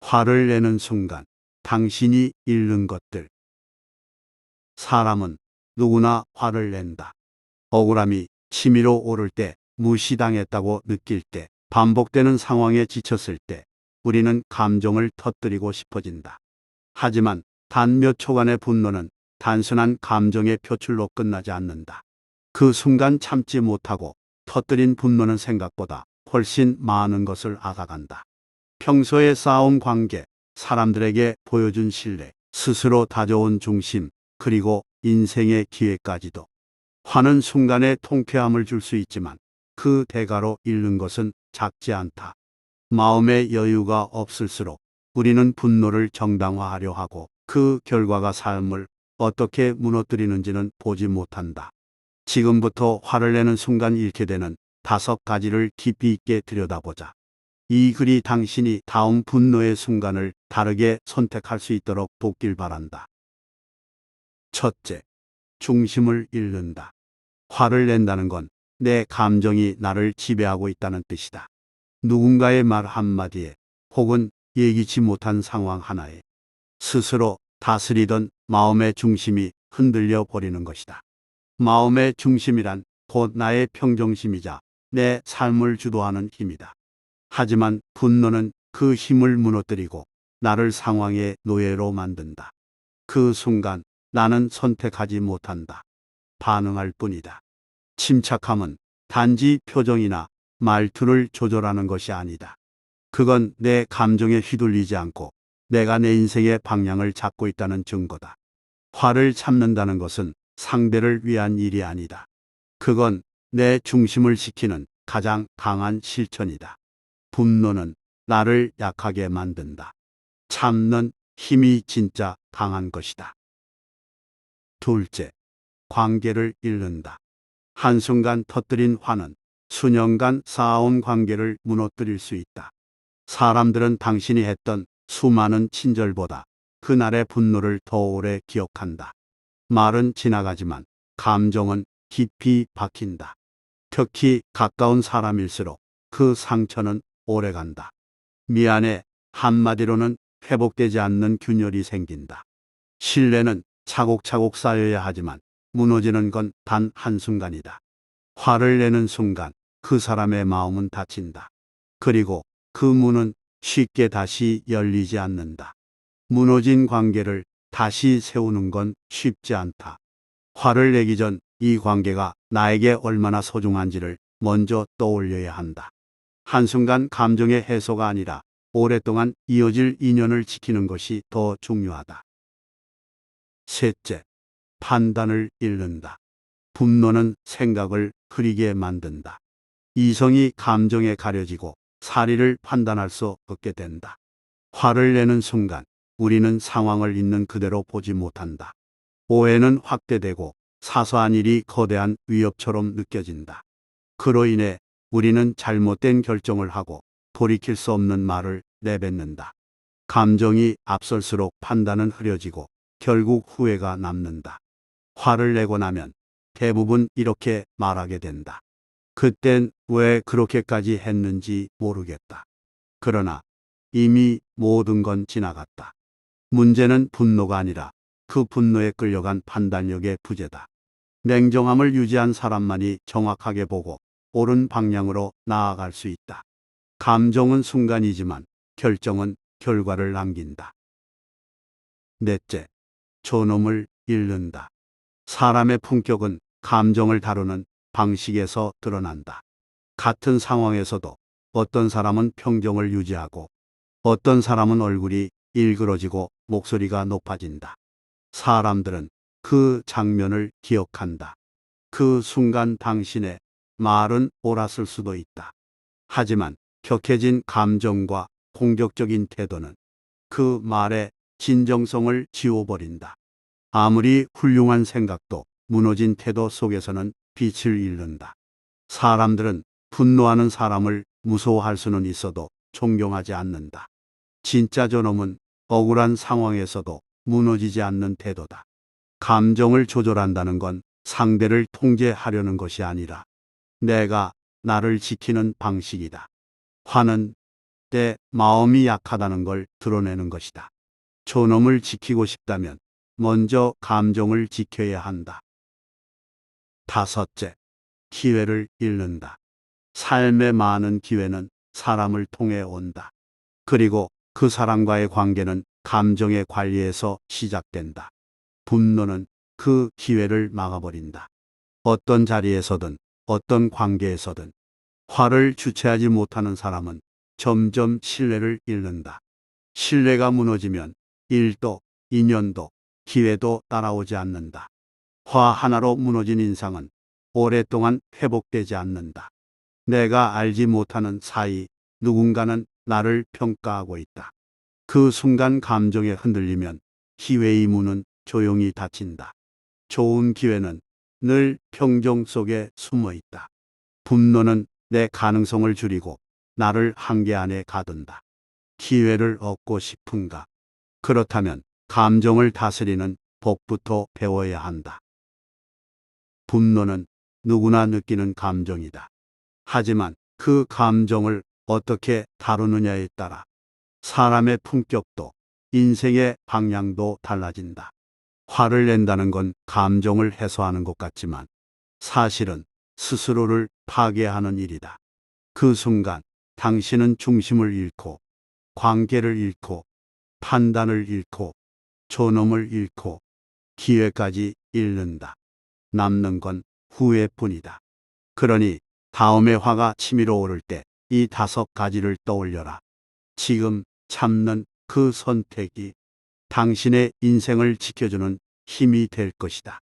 화를 내는 순간 당신이 잃는 것들. 사람은 누구나 화를 낸다. 억울함이 치밀어 오를 때, 무시당했다고 느낄 때, 반복되는 상황에 지쳤을 때 우리는 감정을 터뜨리고 싶어진다. 하지만 단 몇 초간의 분노는 단순한 감정의 표출로 끝나지 않는다. 그 순간 참지 못하고 터뜨린 분노는 생각보다 훨씬 많은 것을 앗아간다. 평소에 쌓아온 관계, 사람들에게 보여준 신뢰, 스스로 다져온 중심, 그리고 인생의 기회까지도. 화는 순간에 통쾌함을 줄 수 있지만 그 대가로 잃는 것은 작지 않다. 마음의 여유가 없을수록 우리는 분노를 정당화하려 하고 그 결과가 삶을 어떻게 무너뜨리는지는 보지 못한다. 지금부터 화를 내는 순간 잃게 되는 5가지를 깊이 있게 들여다보자. 이 글이 당신이 다음 분노의 순간을 다르게 선택할 수 있도록 돕길 바란다. 첫째, 중심을 잃는다. 화를 낸다는 건 내 감정이 나를 지배하고 있다는 뜻이다. 누군가의 말 한마디에 혹은 예기치 못한 상황 하나에 스스로 다스리던 마음의 중심이 흔들려 버리는 것이다. 마음의 중심이란 곧 나의 평정심이자 내 삶을 주도하는 힘이다. 하지만 분노는 그 힘을 무너뜨리고 나를 상황의 노예로 만든다. 그 순간 나는 선택하지 못한다. 반응할 뿐이다. 침착함은 단지 표정이나 말투를 조절하는 것이 아니다. 그건 내 감정에 휘둘리지 않고 내가 내 인생의 방향을 잡고 있다는 증거다. 화를 참는다는 것은 상대를 위한 일이 아니다. 그건 내 중심을 지키는 가장 강한 실천이다. 분노는 나를 약하게 만든다. 참는 힘이 진짜 강한 것이다. 둘째, 관계를 잃는다. 한순간 터뜨린 화는 수년간 쌓아온 관계를 무너뜨릴 수 있다. 사람들은 당신이 했던 수많은 친절보다 그날의 분노를 더 오래 기억한다. 말은 지나가지만 감정은 깊이 박힌다. 특히 가까운 사람일수록 그 상처는 오래간다. 미안해 한마디로는 회복되지 않는 균열이 생긴다. 신뢰는 차곡차곡 쌓여야 하지만 무너지는 건 단 한순간이다. 화를 내는 순간 그 사람의 마음은 닫힌다. 그리고 그 문은 쉽게 다시 열리지 않는다. 무너진 관계를 다시 세우는 건 쉽지 않다. 화를 내기 전 이 관계가 나에게 얼마나 소중한지를 먼저 떠올려야 한다. 한순간 감정의 해소가 아니라 오랫동안 이어질 인연을 지키는 것이 더 중요하다. 셋째, 판단을 잃는다. 분노는 생각을 흐리게 만든다. 이성이 감정에 가려지고 사리를 판단할 수 없게 된다. 화를 내는 순간 우리는 상황을 있는 그대로 보지 못한다. 오해는 확대되고 사소한 일이 거대한 위협처럼 느껴진다. 그로 인해 우리는 잘못된 결정을 하고 돌이킬 수 없는 말을 내뱉는다. 감정이 앞설수록 판단은 흐려지고 결국 후회가 남는다. 화를 내고 나면 대부분 이렇게 말하게 된다. 그땐 왜 그렇게까지 했는지 모르겠다. 그러나 이미 모든 건 지나갔다. 문제는 분노가 아니라 그 분노에 끌려간 판단력의 부재다. 냉정함을 유지한 사람만이 정확하게 보고 옳은 방향으로 나아갈 수 있다. 감정은 순간이지만 결정은 결과를 남긴다. 넷째, 존엄을 잃는다. 사람의 품격은 감정을 다루는 방식에서 드러난다. 같은 상황에서도 어떤 사람은 평정을 유지하고 어떤 사람은 얼굴이 일그러지고 목소리가 높아진다. 사람들은 그 장면을 기억한다. 그 순간 당신의 말은 옳았을 수도 있다. 하지만 격해진 감정과 공격적인 태도는 그 말의 진정성을 지워버린다. 아무리 훌륭한 생각도 무너진 태도 속에서는 빛을 잃는다. 사람들은 분노하는 사람을 무서워할 수는 있어도 존경하지 않는다. 진짜 존엄은 억울한 상황에서도 무너지지 않는 태도다. 감정을 조절한다는 건 상대를 통제하려는 것이 아니라 내가 나를 지키는 방식이다. 화는 때 마음이 약하다는 걸 드러내는 것이다. 존엄을 지키고 싶다면 먼저 감정을 지켜야 한다. 다섯째, 기회를 잃는다. 삶의 많은 기회는 사람을 통해 온다. 그리고 그 사람과의 관계는 감정의 관리에서 시작된다. 분노는 그 기회를 막아버린다. 어떤 자리에서든 어떤 관계에서든 화를 주체하지 못하는 사람은 점점 신뢰를 잃는다. 신뢰가 무너지면 일도, 인연도, 기회도 따라오지 않는다. 화 하나로 무너진 인상은 오랫동안 회복되지 않는다. 내가 알지 못하는 사이 누군가는 나를 평가하고 있다. 그 순간 감정에 흔들리면 기회의 문은 조용히 닫힌다. 좋은 기회는 늘 평정 속에 숨어 있다. 분노는 내 가능성을 줄이고 나를 한계 안에 가둔다. 기회를 얻고 싶은가? 그렇다면 감정을 다스리는 법부터 배워야 한다. 분노는 누구나 느끼는 감정이다. 하지만 그 감정을 어떻게 다루느냐에 따라 사람의 품격도 인생의 방향도 달라진다. 화를 낸다는 건 감정을 해소하는 것 같지만 사실은 스스로를 파괴하는 일이다. 그 순간 당신은 중심을 잃고 관계를 잃고 판단을 잃고 존엄을 잃고 기회까지 잃는다. 남는 건 후회뿐이다. 그러니 다음에 화가 치밀어 오를 때 이 5가지를 떠올려라. 지금 참는 그 선택이 당신의 인생을 지켜주는 힘이 될 것이다.